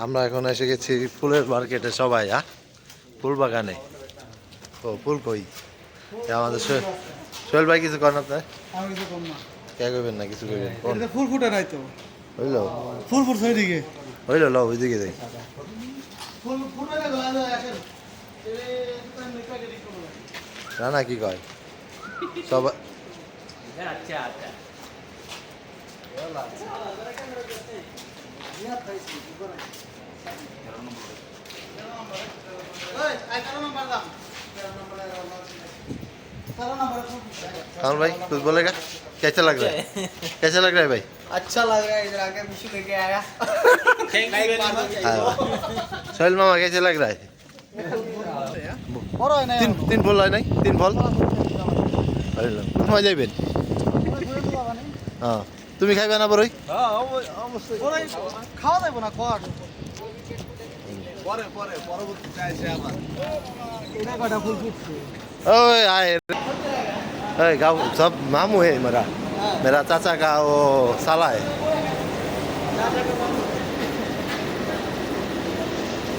আমরা এখন এসে গেছি ফুলের মার্কেটে সবাই ফুল বাগানে। ও ফুল কই আমাদের সোহেল ভাই কিছু করেন আপনার? আমি কিছু কম না। কে করবেন না কিছু করবেন? এটা ফুল ফুটে নাই তো। হইল ফুল ফুটছে ওইদিকে। হইল ল ওইদিকে যাই। ফুল ফুটে নাই তো আসেন। না না কি কয় সবাই আচ্ছা আচ্ছা कामल भाई कुछ बोलेगा? कैसा लग रहा है? कैसा लग रहा है भाई? अच्छा लग रहा है, इधर आके विशु लेके आया। सोहेल मामा कैसा लग रहा है? বড় হয় না तीन तीन फल है नहीं? तीन फल? কোথায় যাইবেন? হ্যাঁ তুমি খাইবে না বড়ই? হ্যাঁ অবশ্যই। খাওয়া যাবে না কর। পরে পরে পরবর্তীতে আসে আবার। এটা কয়টা ফুল ফুটছে? ओए आए गाँव सब मामू है मेरा चाचा का वो साला है।